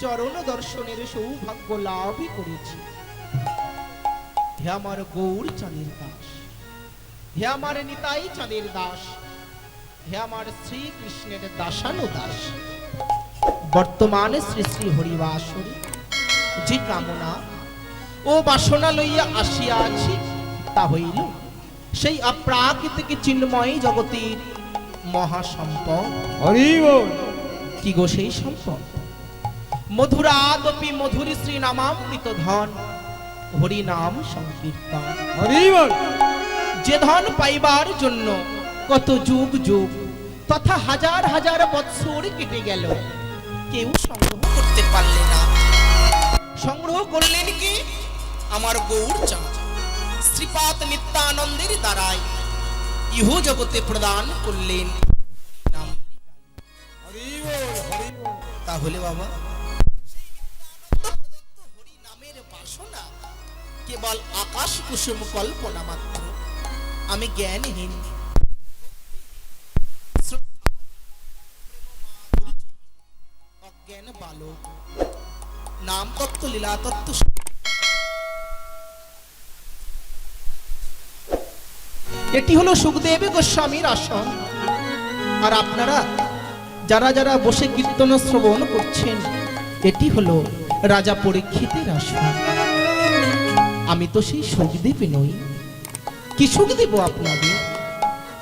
চরণ দর্শনের সৌভাগ্য লাভই করেছি। হে আমার গৌর চাঁদের দাস, হে আমার নিতাই চাঁদের দাস, হে আমার শ্রীকৃষ্ণের দাসানু দাস, বর্তমানে শ্রী শ্রী হরিবাসরে যে কামনা ও বাসনা লইয়া আসিয়া আছি তা হইল সেই অপ্রাকৃতিক চিন্ময় জগতের মহাসম্পদ। হরি বল। কি গো সেই সম্পদ? মধুরাদপি মধুর শ্রী নামামৃত ধন, হরি নাম সংকীর্তন। হরি বল। যে ধন পাইবার জন্য কত যুগ যুগ তথা হাজার হাজার বৎসর কেটে গেল, কেউ সংগ্রহ করতে পারলে না। সংগ্রহ করলেন কি? আমার গৌর চাঁদ শ্রীপাদ নিত্যানন্দের দ্বারাই ইহ জগতে প্রদান করলেন নাম। হরি বল। হরি বল। তাহলে বাবা হরি নামের বাসনা কেবল আকাশ কুসুম কল্পনা মাত্র। আমি জ্ঞানহীন, অজ্ঞান বালক, নাম তত্ত্ব লীলা তত্ত্ব এটি হলো সুখদেব গোস্বামীর আসন। আর আপনারা যারা যারা বসে কীর্তন শ্রবণ করছেন, এটি হলো রাজা পরীক্ষিতের আসন। আমি তো সেই সুখদেব নই, কি সুখ দেব আপনাদের?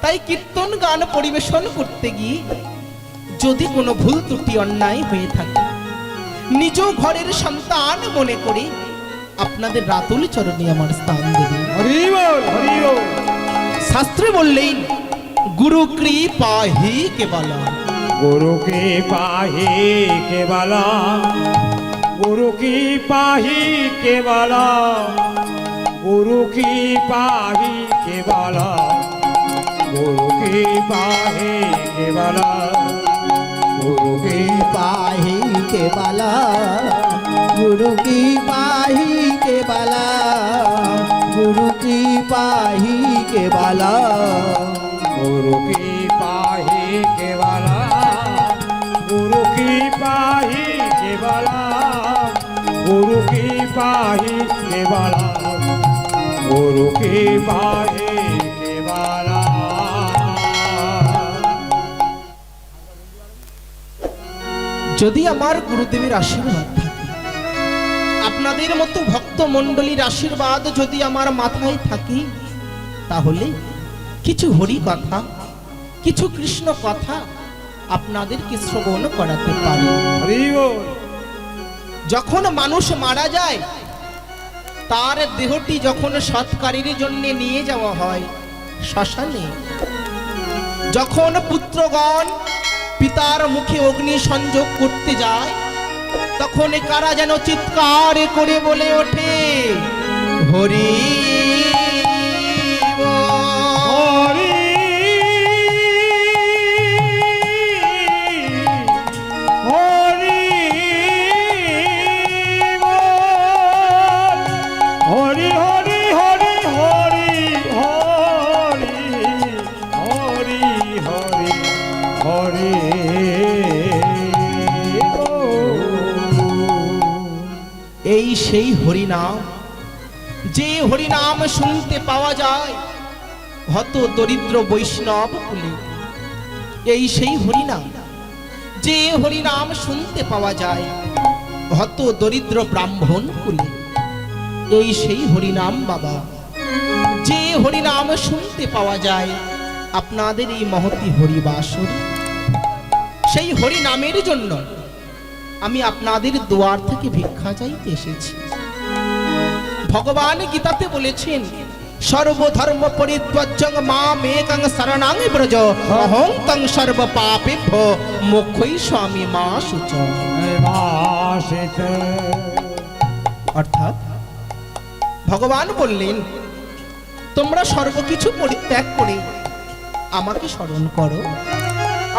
তাই কীর্তন গান পরিবেশন করতে গিয়ে যদি কোনো ভুল ত্রুটি অন্যায় হয়ে থাকে, নিজ ঘরের সন্তান মনে করে আপনাদের রাতুল চরণে আমার স্থান দেবে। হরি বল। হরি বল। শাস্ত্রে বললেন গুরু কৃপা হি কেবল, गुरु की पाही केवला, गुरु की पाही केवला, गुरु की पाही केवला, गुरु की पाही केवला, गुरु की पाही के बाला, गुरु की पाही के बाला, गुरु की पाही के बाला, गुरु की पाही केवला, गुरु की पाही केवला, गुरु की पाही केवला, गुरु की पाही केवला। যদি আমার গুরুদেবের আশীর্বাদ থাকে, আপনাদের মতো ভক্ত মণ্ডলীর আশীর্বাদ যদি আমার মাথায় থাকে, তাহলে কিছু হরি কথা, কিছু কৃষ্ণ কথা আপনাদেরকে শ্রবণ করাতে পারি। হরি বল। যখন মানুষ মারা যায়, তার দেহটি যখন সৎকারের জন্য নিয়ে যাওয়া হয় শ্মশানে, যখন পুত্রগণ পিতার মুখে অগ্নি সংযোগ করতে যায়, তখন কারা যেন চিৎকার করে বলে ওঠে হরি বল। হরি হরি হরি হরি হরি হরি হরি হরি এই সেই হরিনাম, যে হরিনাম শুনতে পাওয়া যায় হত দরিদ্র বৈষ্ণব কুলে। এই সেই হরিনাম, যে হরিনাম শুনতে পাওয়া যায় হত দরিদ্র ব্রাহ্মণ কুলে। এই সেই হরিনাম বাবা, যে হরিনাম শুনতে পাওয়া যায় আপনাদের এই মহতি হরিবাসর। সেই হরিনামের জন্য আমি আপনাদের দুয়ার থেকে ভিক্ষা চাইতে এসেছি। ভগবান গীতাতে বলেছেন সর্বধর্ম পরিত্যাজ্যং মামেকং শরণং ব্রজ অহং তং সর্ব পাপেভ্যো মোক্ষয়িষ্যামি মা শুচঃ। অর্থাৎ ভগবান বললেন তোমরা সর্বকিছু পরিত্যাগ করে আমাকে স্মরণ করো।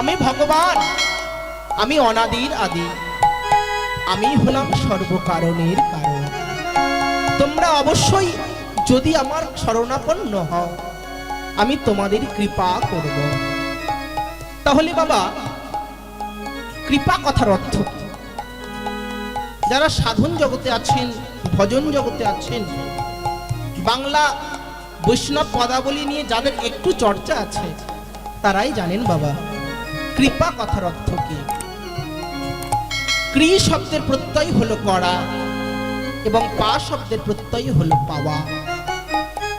আমি ভগবান, আমি অনাদির আদি, আমি হলাম সর্বকারণের কারণ। তোমরা অবশ্যই যদি আমার শরণাপন্ন হও, আমি তোমাদের কৃপা করব। তাহলে বাবা, কৃপা কথার অর্থ কি? যারা সাধন জগতে আছেন, ভজন জগতে আছেন, বাংলা বৈষ্ণব পদাবলী নিয়ে যাদের একটু চর্চা আছে, তারাই জানেন বাবা কৃপা কথার অর্থ কি। ক্রি শব্দের প্রত্যয় হলো করা এবং পা শব্দের প্রত্যয় হলো পাওয়া।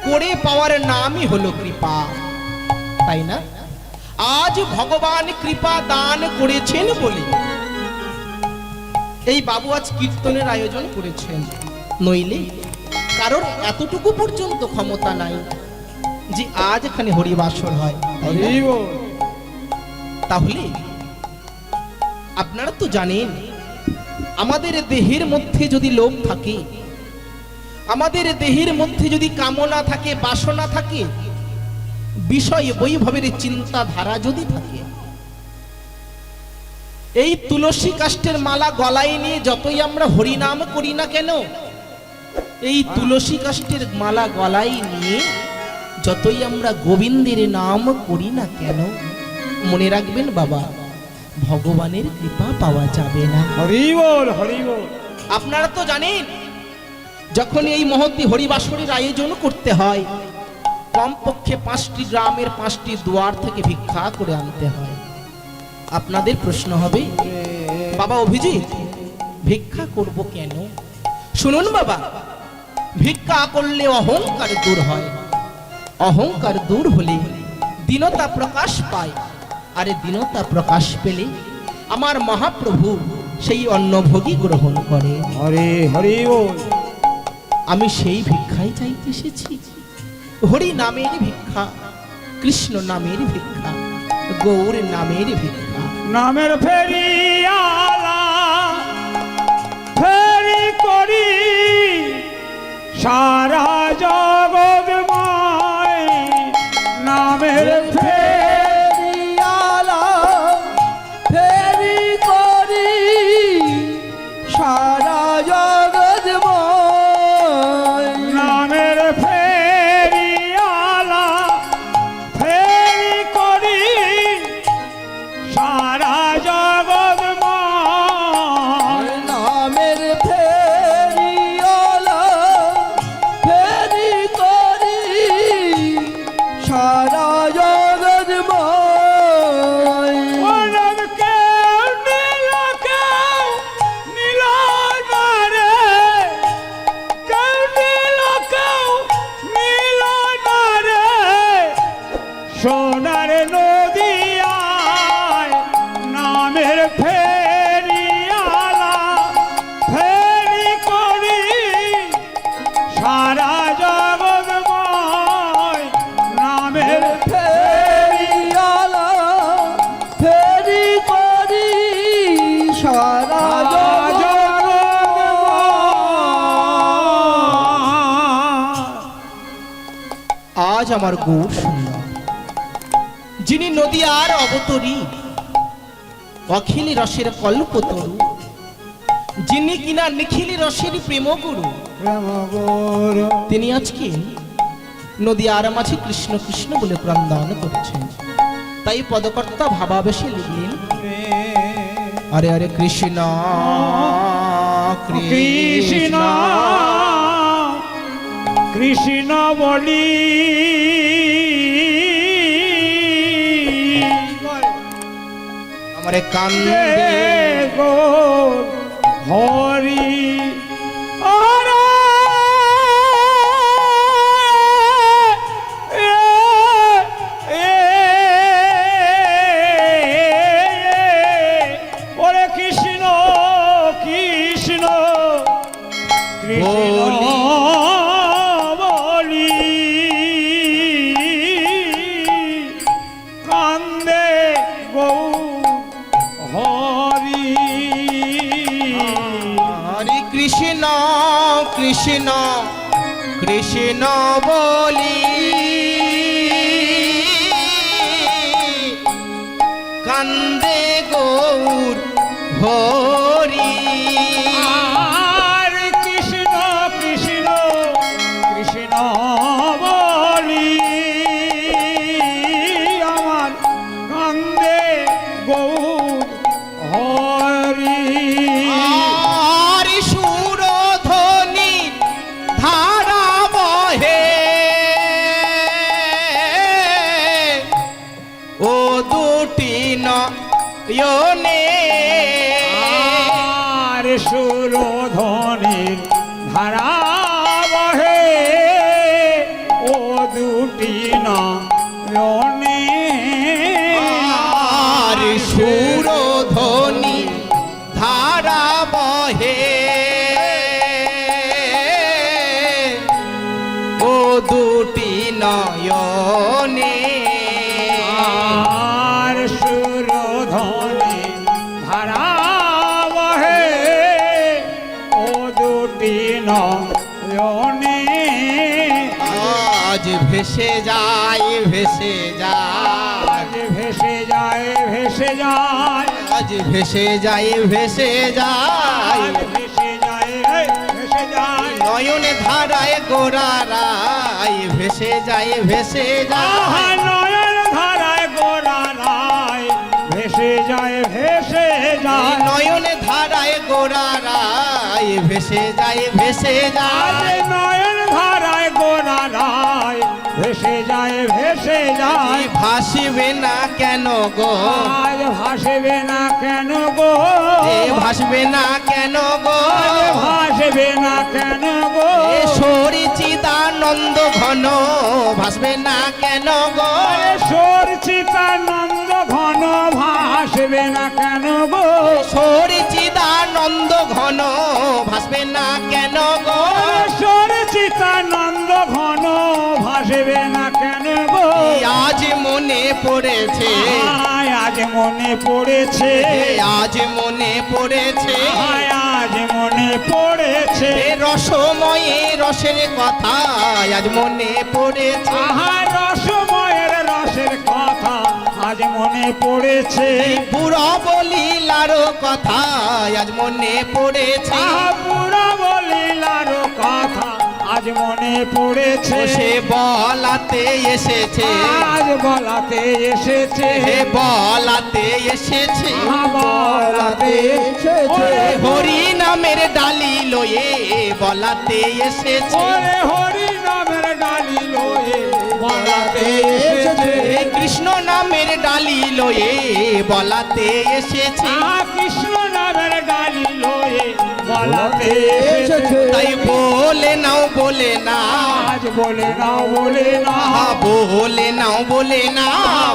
করে পাওয়ার নামই হলো কৃপা, তাই না? আজ ভগবান কৃপা দান করেছেন বলে এই বাবু আজ কীর্তনের আয়োজন করেছেন, নইলে কারণ এতটুকু পর্যন্ত ক্ষমতা নাই যে আজ এখানে হরিবাসর হয়, তাই না? হরি বল। তাহলে আপনারা তো জানেন আমাদের দেহের মধ্যে যদি লোভ থাকে, আমাদের দেহের মধ্যে যদি কামনা থাকে, বাসনা থাকে, বিষয় বৈভবের চিন্তাধারা যদি থাকে, এই তুলসী কাষ্ঠের মালা গলায় নিয়ে যতই আমরা হরিনাম করি না কেন, এই তুলসী কাষ্ঠের মালা গলায় নিয়ে যতই আমরা গোবিন্দের নাম করি না কেন, মনে রাখবেন বাবা ভগবানের কৃপা পাওয়া যাবে না। হরি বল, হরি বল। আপনারা তো জানেন যখন এই মহতী হরিবাসরের আয়োজন করতে হয়, কমপক্ষে 5টি গ্রামের 5টি দুয়ার থেকে ভিক্ষা করে আনতে হয়। আপনাদের প্রশ্ন হবে, বাবা অভিজিৎ ভিক্ষা করব কেন? শুনুন বাবা, ভিক্ষা করলে অহংকার দূর হয়, অহংকার দূর হলে দীনতা প্রকাশ পায়, আরে দীনতা প্রকাশ পেলে আমার মহাপ্রভু সেই অন্নভোগী গ্রহণ করে। হরি হরি বল। আমি সেই ভিক্ষাই চাইতে এসেছি, হরি নামের ভিক্ষা, কৃষ্ণ নামের ভিক্ষা, গৌর নামের ভিক্ষা। নামের ফেরিয়ালা ফেরি করি সারা জগৎময়, নামের ফেরিয়ালা ফেরি করি সারা জগৎময়, নামের ফেরিয়ালা ফেরি করি সারা জগৎময়, নামের ফেরিয়ালা ফেরি করি সারা জগৎময়। ওরম কেউ নিল না রে, কেউ নিল না রে, সোনার নদিয়ায় নামের ফেরিয়ালা ফেরি করি সারা জগৎময়, নামের ফেরিয়ালা ফেরি করি সারা আজ আমার গৌর সুন্দর, যিনি নদিয়ার অবতরী, অখিল রসের কল্পতরু, যিনি কিনা নিখিল রসের প্রেমগুরু, তিনি আজকে নদিয়ার মাঝে কৃষ্ণ কৃষ্ণ বলে প্রাণদান করছেন। তাই পদকর্তা ভাবাবেশে লিখলেন, আরে আরে কৃষ্ণ কৃষ্ণ কৃষ্ণ বলি আমারে কান্দে গো হরি হরে ওরে কৃষ্ণ কৃষ্ণ কৃষ্ণ বলি কান্দে গৌ হরি হরে কৃষ্ণ কৃষ্ণ কৃষ্ণ বলি কান্দে গৌর হরি। আর কৃষ্ণ কৃষ্ণ কৃষ্ণ বলি আমার কান্দে গৌ হরি। হরি সুরধ্বনির ধারা বহে ও দুটি নয়নে আর সুরধ্বনি ধারা বহে ও দুটি নয়নে আর সুরধ্বনি ধারা বহে ও দুটি নয়নে আজ ভেসে যায় ভেসে যায় আজ ভেসে যায় ভেসে যায় আজ ভেসে যায় ভেসে যায় আজ ভেসে যায় ভেসে যায় নয়নে ধারায় গোড়ারায় ভেসে যায় ভেসে আহা যায় নয়ন ধারায় গোরা রায় ভেসে যায় ভেসে যায় নয়নে ধারায় গোড়ারায় ভেসে যায় ভেসে আজ যায় নয়ন ধারায় গোরা রায় ভেসে যায় ভেসে যায় ভাসবে না কেন গো আজ ভাসবে না কেন গো এ ভাসবে না কেন গো আজ ভাসবে না কেন গো এ সরিচিদানন্দ ঘন ভাসবে না কেন গো সরচিতানন্দ ঘন ভাসবে না কেন গো সরিচিদানন্দ ঘন ভাসবে না কেন গো সরচিতানন্দ ঘন ভাসবে না কেন গো আজ মনে পড়েছে আয় আজ মনে পড়েছে আজ মনে পড়েছে আয় আজ মনে পড়েছে এ রসময়ে রসের কথা আজ মনে পড়েছে আহার রসময়ের রসের কথা আজ মনে পড়েছে বুড়ো বলিলার কথা আজ মনে পড়েছে আহা পুরা বলিলার কথা আজ মনে পড়েছে সে বলাতে এসেছে আজ বলাতে এসেছে হে বলাতে এসেছে আহা বলাতে এসেছে। হরি নামের ডালি লয়ে বলাতে এসেছে ওরে হরি নামের ডালি লয়ে বলাতে এসেছে হে কৃষ্ণ নামের ডালি লয়ে বলাতে এসেছে আহা কৃষ্ণ নামের ডালি লয়ে বলাতে এসেছে তাই বলে নাও বলে না আজ বলে না বলে না আহা বলে নাও বলে না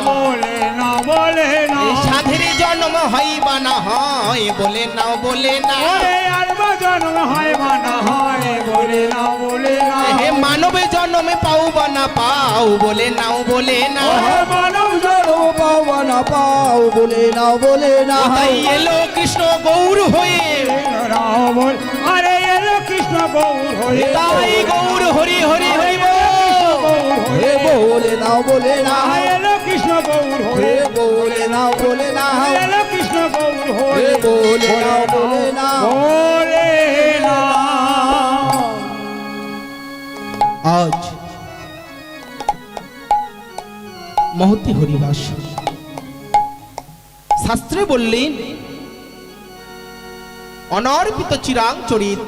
বলে না বলে না এই সাধের জন্ম হয় বা না হয় বলে নাও বলে না ওরে আর বা জন্ম হয় বা না হয় বলে না বলে না হে মানব জন্মে পাও বা না পাও বলে নাও বলে না ওরে মানব জড়ো পাও না পাও বলে নাও বলে না তাই এলো কৃষ্ণ গৌর হয়ে রাবণ আরে এলো কৃষ্ণ গৌর হয়ে তাই গৌর হরি হরি হরি বল। হে বলে নাও বলে না এলো কৃষ্ণ গৌর হে হয়ে বলে নাও বলে না এলো কৃষ্ণ গৌর হে হয়ে বলে নাও বলে না বলে না আজ মহতি হরিবাস শাস্ত্রে বললেন অনর্পিত চিরাং চরিত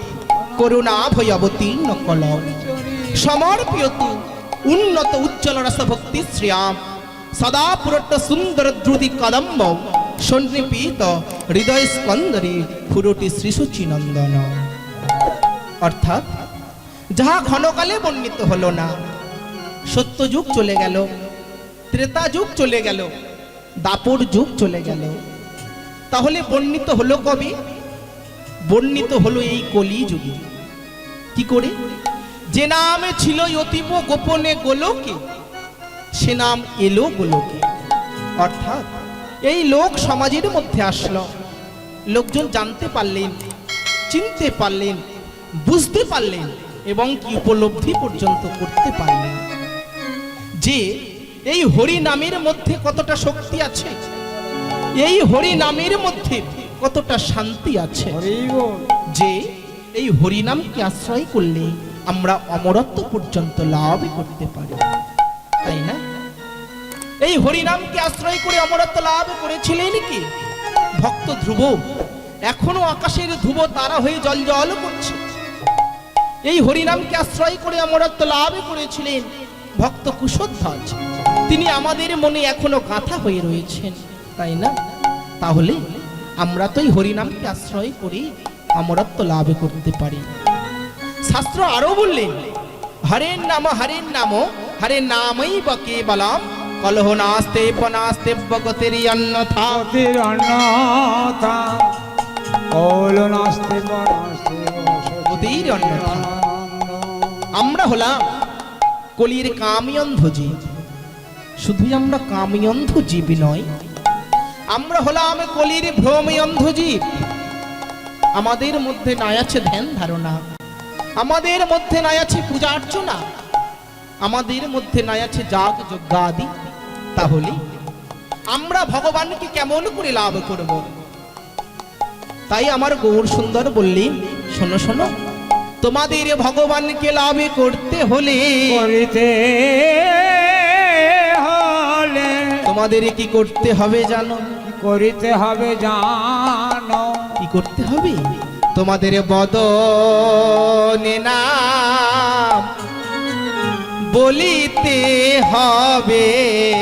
করুণা ভয়াবতীর্ণ কলম সমর্পিয়তু উন্নত উজ্জ্বল রস ভক্তি শ্রিয়াম সদা পুরট সুন্দর দ্রুতি কদম্ব সন্নিপীত হৃদয় স্কন্দরে ফুরটি শ্রীসুচি নন্দন অর্থাৎ যাহা ঘনকালে বর্ণিত হলো না সত্য যুগ চলে গেল ত্রেতা যুগ চলে গেল দাপর যুগ চলে গেল তাহলে বর্ণিত হলো কবে বর্ণিত হলো এই কলি যুগে কি করে যে নামে ছিল অতীব গোপনে গোলকে সে নাম এলো গোলকে অর্থাৎ এই লোক সমাজের মধ্যে আসলো লোকজন জানতে পারলেন চিনতে পারলেন বুঝতে পারলেন এবং কি উপলব্ধি পর্যন্ত করতে পারলেন যে এই হরি নামের মধ্যে কতটা শক্তি আছে এই হরি নামের মধ্যে কতটা শান্তি আছে যে এই হরি নামকে আশ্রয় করলে আমরা অমরত্ব পর্যন্ত লাভ করতে পারি তাই না এই হরি নামকে আশ্রয় করে অমরত্ব লাভ করেছিলেন কি ভক্ত ধ্রুব এখনো আকাশের ধ্রুব তারা হয়ে জল করছে এই হরিনামকে আশ্রয় করে অমরত্ব লাভ করেছিলেন ভক্ত কুশধ্বজ তিনি আমাদের মনে এখনো গাঁথা হয়ে রয়েছেন তাই না তাহলে আমরা তো এই হরিনামকে আশ্রয় করি অমরত্ব লাভ করতে পারি। শাস্ত্র আরো বললেন, হরের নাম হরে নামই বকে বলাম, কলহ নাস্তে পনাস্তে বগতের অন্যথা। গতির অন্যথা কৌল নাস্তে বনাস্তে গতির অন্যথা। আমরা হলাম কলির কামী অন্ধ জীব। শুধু আমরা কামী অন্ধ জীব নয়, আমরা হলাম কলির ভ্রমী অন্ধ জীব। আমাদের মধ্যে নাই আছে ধ্যান ধারণা, আমাদের মধ্যে নাই আছে পূজা অর্চনা, আমাদের মধ্যে নাই আছে যাগ যজ্ঞ আদি। তাহলে আমরা ভগবানকে কেমন করে লাভ করব? তাই আমার গৌর সুন্দর বললেন, শোনো শোনো, তোমাদের ভগবানকে লাভ করতে হলে করিতে হলে তোমাদের কি করতে হবে জানো? করিতে হবে জানো। কি করতে হবে? তোমাদের বদনে নাম বলিতে হবে।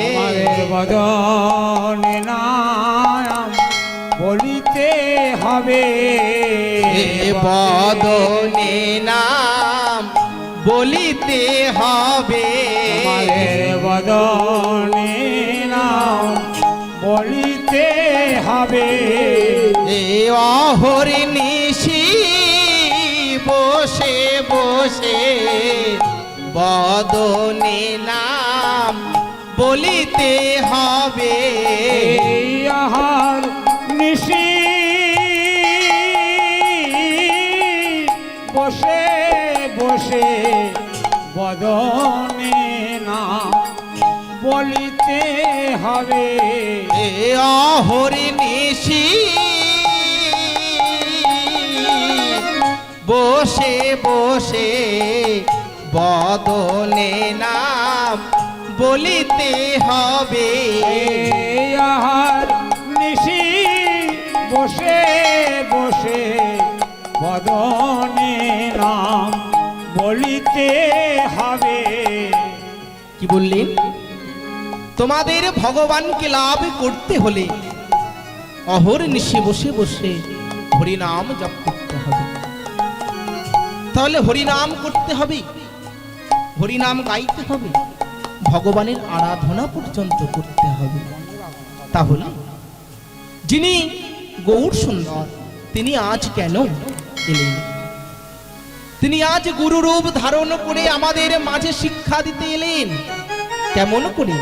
আমাদের বদনে নাম বলিতে হবে। বদনে নাম বলিতে হবে। আমাদের বদনে নাম বলিতে হবে। অহরি নিশি বসে বসে বদনে নাম বলিতে হবে। আহার নিশি বসে বসে বদনে নাম বলিতে হবে। অহরি নিশি বসে বসে বদনে নাম বলিতে হবে। আহার নিশি বসে বসে বদনে নাম বলিতে হবে। কি বললেন? তোমাদের ভগবানকে লাভ করতে হলে অহর্নিশি বসে বসে হরিনাম জপ করতে হবে। তাহলে হরিনাম করতে হবে, হরিনাম গাইতে হবে, ভগবানের আরাধনা পর্যন্ত করতে হবে। তাহলে যিনি গৌর সুন্দর তিনি আজ কেন এলেন? তিনি আজ গুরু রূপ ধারণ করে আমাদের মাঝে শিক্ষা দিতে এলেন। কেমন করে?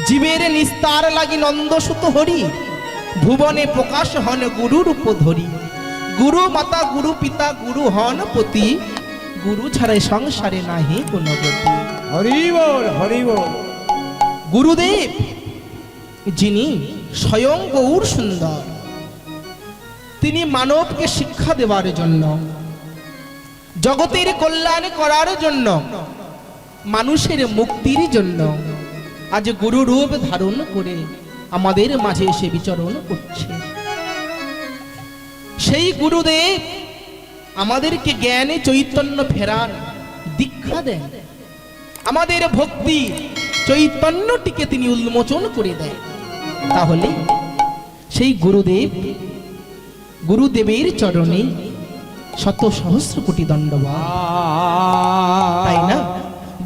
জীবের নিস্তার লাগি নন্দসুত হরি, ভুবনে প্রকাশ হন গুরু রূপ ধরি। গুরু মাতা গুরু পিতা গুরু হন পতি, গুরু ছাড়াই সংসারে নাহি কোনো গতি। হরি বল হরি বল। গুরুদেব যিনি স্বয়ং গৌর সুন্দর, তিনি মানবকে শিক্ষা দেওয়ার জন্য, জগতের কল্যাণ করার জন্য, মানুষের মুক্তির জন্য আজ গুরু রূপ ধারণ করে আমাদের মাঝে এসে বিচরণ করছে। সেই গুরুদেব আমাদেরকে জ্ঞানে চৈতন্য ফেরার দীক্ষা দেন, আমাদের ভক্তি চৈতন্যটিকে তিনি উন্মোচন করে দেন। তাহলে সেই গুরুদেবের চরণে শত সহস্র কোটি দণ্ডবাদ। তাই না?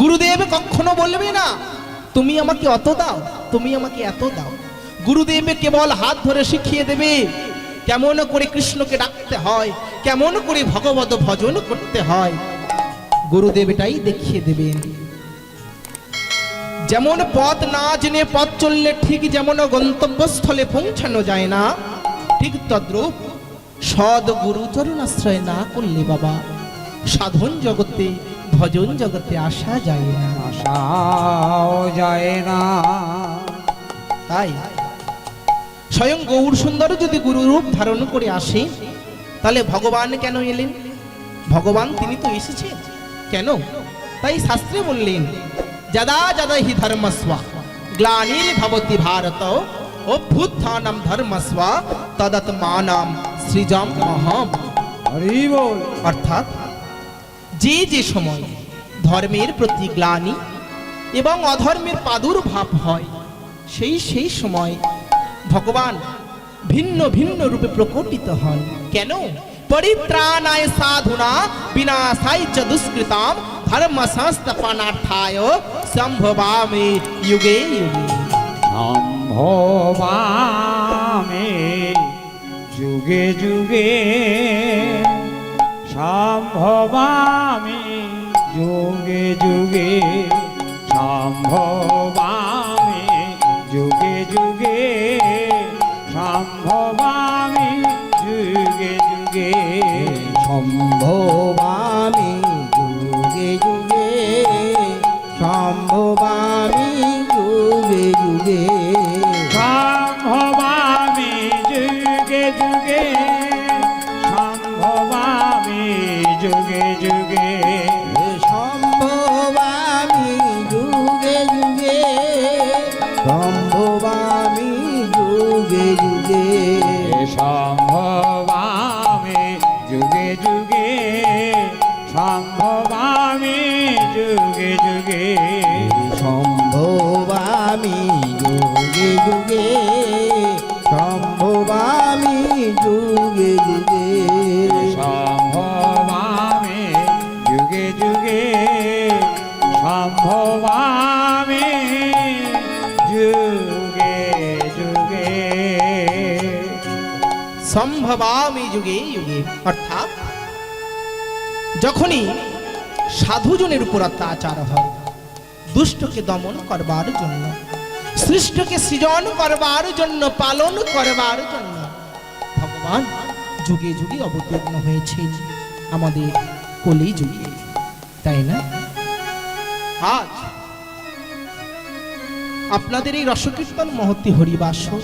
গুরুদেব কখনো বলবে না তুমি আমাকে অত দাও, তুমি আমাকে এত দাও। গুরুদেব কেবল হাত ধরে শিখিয়ে দেবে কেমন করে কৃষ্ণকে ডাকতে হয়, কেমন করে ভগবত ভজন করতে হয়। গুরুদেব এটাই দেখিয়ে দেবেন। যেমন পথ না জেনে পথ চললে ঠিক যেমন গন্তব্যস্থলে পৌঁছানো যায় না, ঠিক তদ্রূপ সদ গুরুচরণ আশ্রয় না করলে বাবা সাধন জগতে ভজন জগতে আসা যায় না, আশাও যায় না। তাই স্বয়ং গৌর সুন্দর যদি গুরু রূপ ধারণ করে আসে, তাহলে ভগবান কেন এলেন? ভগবান তিনি তো এসেছেন কেন? তাই শাস্ত্রে বললেন, যদা যদা হি ধর্মস্ব গ্লানির ভবতি ভারত অভ্যুত্থানম ধর্মস্ব তদাত্মানাম সৃজম অহম। হরি বল। অর্থাৎ যে যে সময় ধর্মের প্রতি গ্লানি এবং অধর্মের প্রাদুর্ভাব হয়, সেই সময় ভগবান ভিন্ন ভিন্ন রূপে প্রকটিত হন। কেন? পরিত্রাণায় সাধুনা বিনাশায় চ দুষ্কৃতাম ধর্ম সংস্থাপনার্থায় সম্ভবামি যুগে যুগে। সম্ভবামি যুগে যুগে, সম্ভবামি যুগে যুগে, সম্ভবামি যুগে যুগে, সম্ভবামি যুগে যুগে। সম্ভবামি যুগে যুগে, সম্ভবামি যুগে যুগে, সম্ভবামি যুগে যুগে, সম্ভবামি যুগে যুগে, সম্ভবামি যুগে যুগে, সম্ভবামি যুগে যুগে, সম্ভবামি যুগে যুগে, সম্ভবামি যুগে যুগে, সম্ভবামি যুগে যুগে, সম্ভবামি যুগে যুগে, সম্ভবামি যুগে যুগে, সম্ভবামি যুগে যুগে। সম্ভবামি যুগে যুগে অর্থাৎ যখনই সাধুজনের উপর অত্যাচার হয়, দুষ্টকে দমন করবার জন্য, সৃষ্টকে সৃজন করবার জন্য, পালন করবার জন্য ভগবান যুগে যুগে অবতীর্ণ হয়েছেন আমাদের কলি যুগে, তাই না? আজ আপনাদের এই রসকীর্তন মহতি হরিবাসর,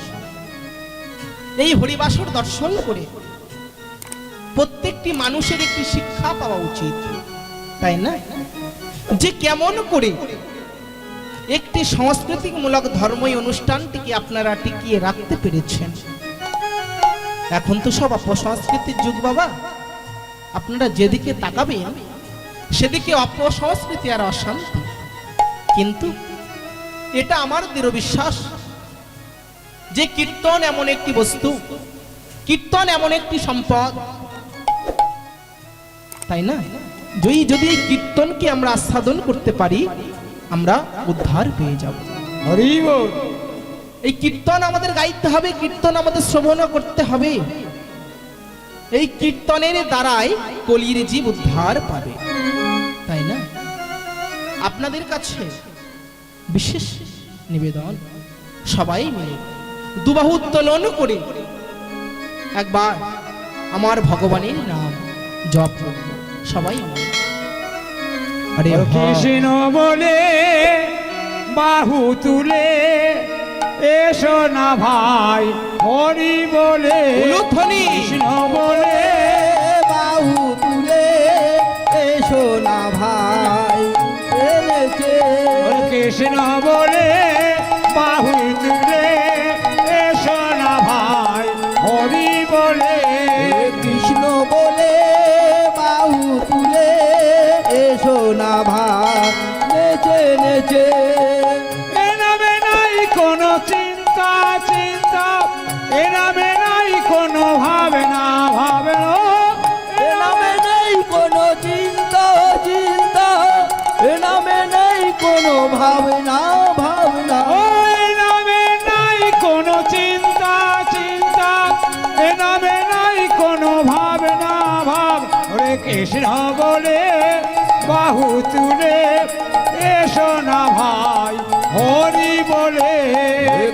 এই হরিবাসর দর্শন করে প্রত্যেকটি মানুষের একটি শিক্ষা পাওয়া উচিত, তাই না? যে কেমন করে একটি সাংস্কৃতিকমূলক ধর্মীয় অনুষ্ঠানটিকে আপনারা টিকিয়ে রাখতে পেরেছেন। এখন তো সব অপসংস্কৃতির যুগ বাবা, আপনারা যেদিকে তাকাবেন সেদিকে অপসংস্কৃতি আর অশান্তি। কিন্তু এটা আমার দৃঢ় বিশ্বাস যে কীর্তন এমন একটি বস্তু, কীর্তন এমন একটি সম্পদ, তাই না? যদি এই কীর্তনকে আমরা আস্বাদন করতে পারি, আমরা উদ্ধার পেয়ে যাব। হরি বল। এই কীর্তন আমাদের গাইতে হবে, কীর্তন আমাদের শ্রবণ করতে হবে। এই কীর্তনের দ্বারাই কলির জীব উদ্ধার পাবে, তাই না? আপনাদের কাছে বিশেষ নিবেদন, সবাই মিলে দুবাহু উত্তোলন করে একবার আমার ভগবানের নাম জপ করব, সবাই মিলে। হরে কৃষ্ণ বলে বাহু তুলে এসো না ভাই, হরি বলে উলুধ্বনি। কৃষ্ণ বলে বাহু তুলে এসো না ভাই, এনেছে কৃষ্ণ বলে বাহু তুলে এসো না ভাই, হরি বলে কৃষ্ণ বলে বাহু তুলে এসো না ভাই, নেচে নেচে এ নামে নাই কোনো চিন্তা চিন্তা, এ নামে নাই কোনো ভাবনা ভাবনা, এ নামে নেই কোনো চিন্তা চিন্তা, এ নামে নেই কোনো ভাবনা ভাবনা, ও এ নামে নাই কোনো চিন্তা চিন্তা, এ নামে নাই কোনো ভাবনা ভাব। ওরে কৃষ্ণ বলে বাহু তুলে এসো না ভাই, হরি বলে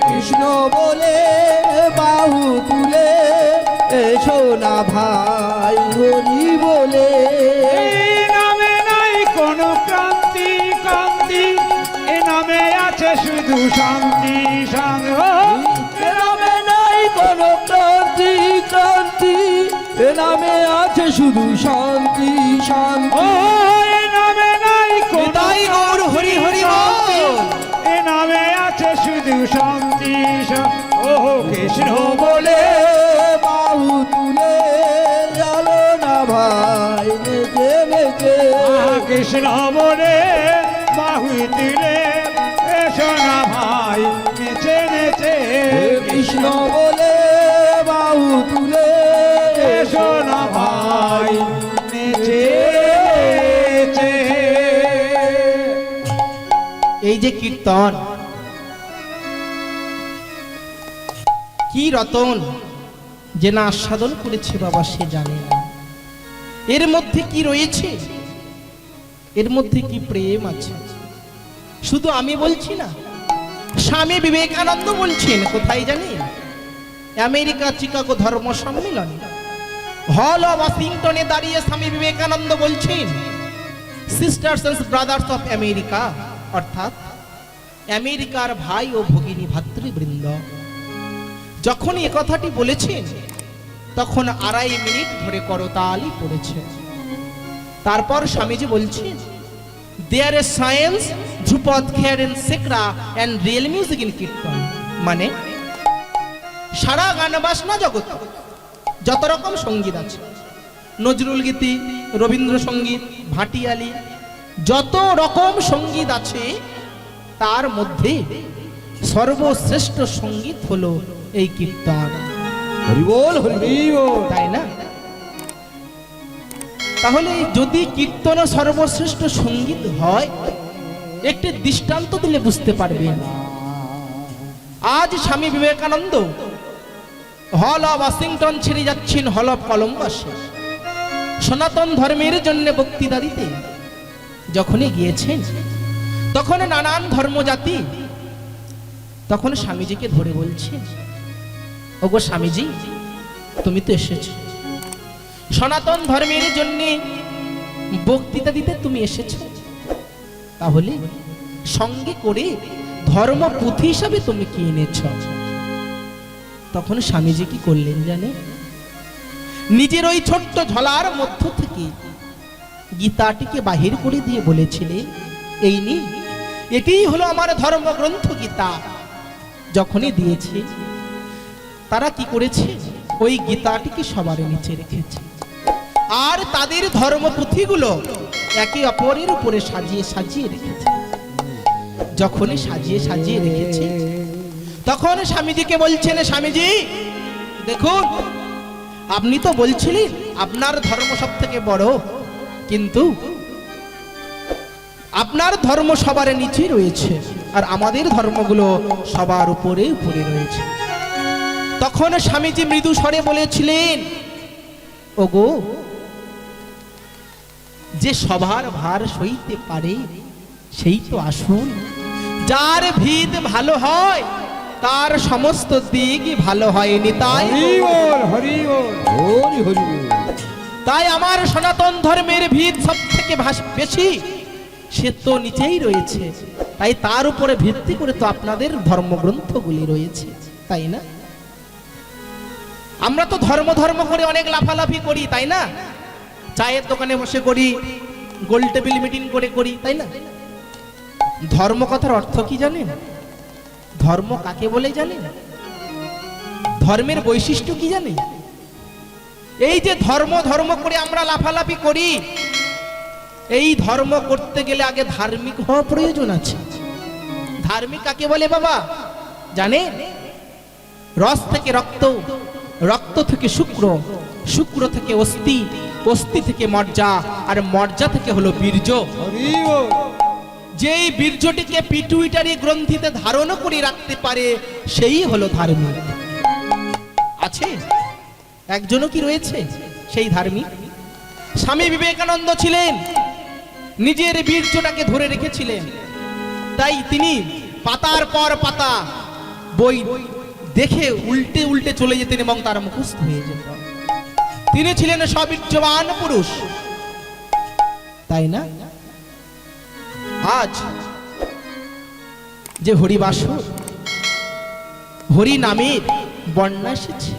কৃষ্ণ বলে বাহু তুলে এসো না ভাই, হরি বলে এই নামে নাই কোনো ক্রান্তি ক্রান্তি, এ নামে আছে শুধু শান্তি শান্তি। এ নামে নাই কোনো ক্রান্তি ক্রান্তি, এ নামে আছে শুধু শান্তি ও শান্তি, এ নামে নাই কোনো নিতাই গৌর হরি হরি শান্তি, বল। এ নামে আছে শুধু শান্তি ও কৃষ্ণ বলে বাহু তুলে চলো না ভাই, নেচে নেচে কৃষ্ণ বলে বাহু তুলে এসো না ভাই, নেচে নেচে কৃষ্ণ বলে বাহু তুলে এসো না ভাই, এই যে কীর্তন, কি রতন যে না আস্বাদন করেছে বাবা সে জানে না। এর মধ্যে কি রয়েছে, এর মধ্যে কি প্রেম আছে। শুধু আমি বলছি না, স্বামী বিবেকানন্দ বলছেন কোথায় জানেন? আমেরিকা চিকাগো ধর্ম সম্মেলন হল অফ ওয়াশিংটনে দাঁড়িয়ে স্বামী বিবেকানন্দ বলছেন, sisters and brothers of America, অর্থাৎ আমেরিকার ভাই ও ভগিনী ভাতৃবৃন্দ। যখন এ কথাটি বলেছেন তখন 2.5 মিনিট ধরে করতালি পড়েছে। তারপর স্বামীজি বলছেন, দেয়ার এ সায়েন্স ধ্রুপদ খেয়ার এন্ড সেকরা and real music in Kirtan. মানে সারা গান বাসনা জগৎ যত রকম সঙ্গীত আছে, নজরুল গীতি, রবীন্দ্রসঙ্গীত, ভাটিয়ালি, যত রকম সঙ্গীত আছে তার মধ্যে সর্বশ্রেষ্ঠ সঙ্গীত হলো এই কীর্তন। হরি বল, হরি বল। তাই না? তাহলে যদি কীর্তন সর্বশ্রেষ্ঠ সঙ্গীত হয়, একটি দৃষ্টান্ত দিলে বুঝতে পারবেন। আজ Swami Vivekananda hall of Washington ছেড়ে যাচ্ছেন হল অফ কলম্বাসে সনাতন ধর্মের জন্য বক্তৃতা দিতে। যখনই গিয়েছেন তখন নানান ধর্মজাতি তখন স্বামীজিকে ধরে বলছে, ওগো স্বামীজি, তুমি তো এসেছো সনাতন ধর্মের জন্য বক্তৃতা দিতে, তুমি এসেছো, তাহলে সঙ্গে করে ধর্ম পুঁথি হিসাবে তুমি কি এনেছ? তখন স্বামীজি কি করলেন জানে? নিজের ওই ছোট্ট ঝোলার মধ্য থেকে গীতাটিকে বাহির করে দিয়ে বলেছিলেন, এই নি, এটিই হলো আমার ধর্মগ্রন্থ গীতা। যখনই দিয়েছে তারা কি করেছে? ওই গীতাটিকে সবার নিচে রেখেছে, আর তাদের ধর্মপুঁথিগুলো একে অপরের উপরে সাজিয়ে সাজিয়ে রেখেছে। যখনই সাজিয়ে সাজিয়ে রেখেছে তখন স্বামীজিকে বলছেন, স্বামীজি দেখুন, আপনি তো বলছিলেন আপনার ধর্ম সব থেকে বড়, কিন্তু আপনার ধর্ম সবার নিচে রয়েছে আর আমাদের ধর্মগুলো সবার উপরে উপরে রয়েছে। তখন স্বামীজি মৃদু স্বরে বলেছিলেন, ওগো, যে সবার ভার সইতে পারে সেই তো আসুন। যার ভিত ভালো হয় তার সমস্ত দিকই ভালো হয়নি। তাই হরি বল, হরি বল, হরি হরি বল। তাই আমার সনাতন ধর্মের ভিত সব থেকে বেশি, সে তো নিচেই রয়েছে। তাই তার উপরে ভিত্তি করে তো আপনাদের ধর্মগ্রন্থগুলি রয়েছে, তাই না? আমরা তো ধর্ম ধর্ম করে অনেক লাফালাফি করি, তাই না? চায়ের দোকানে বসে করি, গোল টেবিল মিটিং করে করি, তাই না? ধর্ম কথার অর্থ কি জানেন? ধর্ম কাকে বলে জানেন? ধর্মের বৈশিষ্ট্য কি জানেন? এই যে ধর্ম ধর্ম করে আমরা লাফালাফি করি, এই ধর্ম করতে গেলে আগে ধার্মিক হওয়া প্রয়োজন আছে। ধার্মিক কাকে বলে বাবা জানেন? রস থেকে রক্ত, রক্ত থেকে শুক্র, শুক্র থেকে অস্থি, অস্থি থেকে মজ্জা, আর মজ্জা থেকে হলো বীর্য। হরি বল। যেই বীর্যটিকে পিটুইটারি গ্রন্থিতে ধারণ করে রাখতে পারে সেই হলো ধার্মিক। আছে একজনও কি রয়েছে সেই ধার্মিক? স্বামী বিবেকানন্দ ছিলেন, নিজের বীর্যটাকে ধরে রেখেছিলেন। তাই তিনি পাতার পর পাতা বই দেখে উল্টে উল্টে চলে যেতেন এবং তার মুখস্থ হয়ে যেত। তিনি ছিলেন সবীর্যবান পুরুষ, তাই না? আজ যে হরিবাসর, হরি নামের বন্যা এসেছে,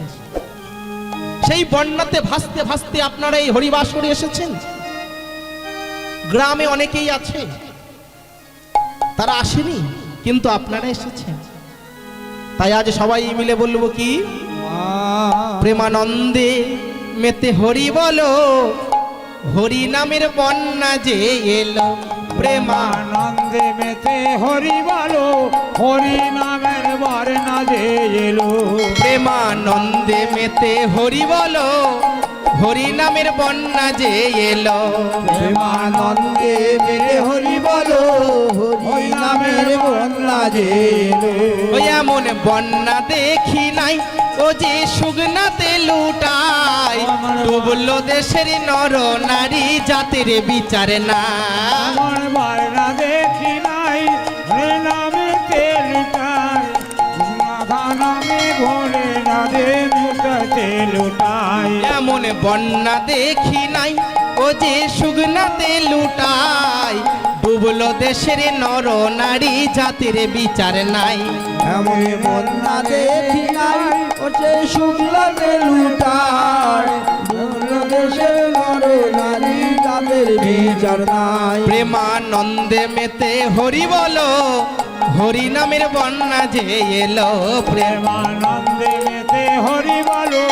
সেই বন্যাতে ভাসতে ভাসতে আপনারা এই হরিবাসরে এসেছেন। গ্রামে অনেকেই আছে তারা আসেনি, কিন্তু আপনারা এসেছেন। তাই আজ সবাই মিলে বলবো কি, প্রেমানন্দে মেতে হরি বলো, হরি নামের বন্যা যে এলো। প্রেমানন্দে মেতে হরি বলো, হরি নামের বন্যা যে এলো। প্রেমানন্দে মেতে হরি বলো, হরি নামের বন্যা যে এলো। প্রেমানন্দে মেতে হরি বলো, হরি নামের বন্যা যে এলো। ওই এমন বন্যা দেখি নাই, ও যে সুগনাতে লুটায়, ডুবলো দেশের নর নারী জাতির বিচার না। আমার বারনা দেখি নাই, হরে নামে লুটাই, মাথা নামে ঘরে নামে মুটাতে লুটাই। এমন বন্যা দেখি নাই, ও যে সুগনাতে লুটায়, ডুবলো দেশের নর নারী জাতির বিচার নাই। এমন বন্যা দেখি নাই, ওছে শুক্লাতে লুটায়, দেশের নর নারী তাদের বিচার নাই। প্রেমানন্দে মেতে হরি বলো, হরি নামের বন্যা যে এলো। প্রেমানন্দে মেতে হরি বলো,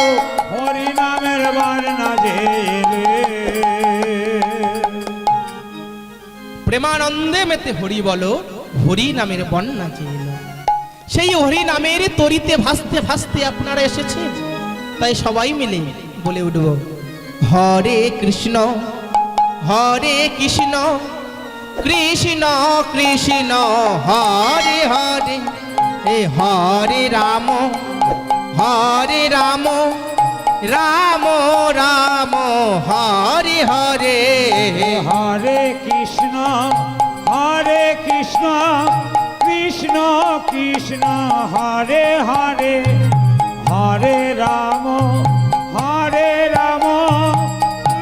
হরি নামের বারনা যে এলে। প্রেমানন্দে মেতে হরি বলো, হরি নামের বন্যা যে এলো। সেই হরি নামের তরিতে ভাসতে ভাসতে আপনারা এসেছেন, তাই সবাই মিলে বলে উঠব, হরে কৃষ্ণ হরে কৃষ্ণ, কৃষ্ণ কৃষ্ণ হরে হরে, এ হরে রাম রাম রাম হরে হরে। হরে কৃষ্ণ কৃষ্ণ কৃষ্ণ হরে হরে, হরে রাম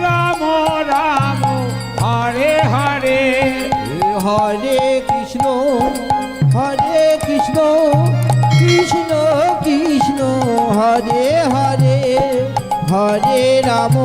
রাম রাম হরে হরে। হরে কৃষ্ণ কৃষ্ণ কৃষ্ণ হরে হরে, হরে রাম